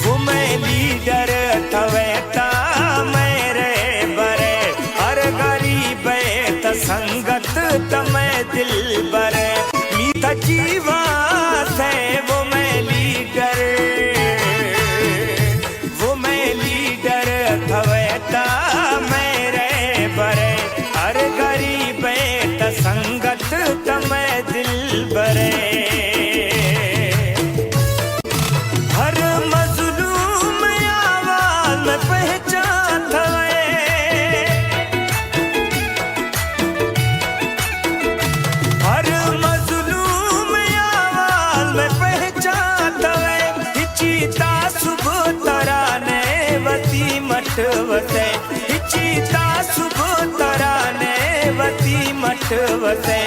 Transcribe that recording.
वो मैं लीडर थवेता मेरे बरे हर गरीब त संगत तमें दिल बरे मीठा जीवा से वो मैं लीडर थवेता मेरे बरे हर गरीब त संगत तमें दिल बरे हर मजलूम आवाज में पहचान थवे हर मजलूम आवाज में पहचान थवे हिचीता सुबह तराने वती मटवसे हिचीता सुबह तराने वती मटवसे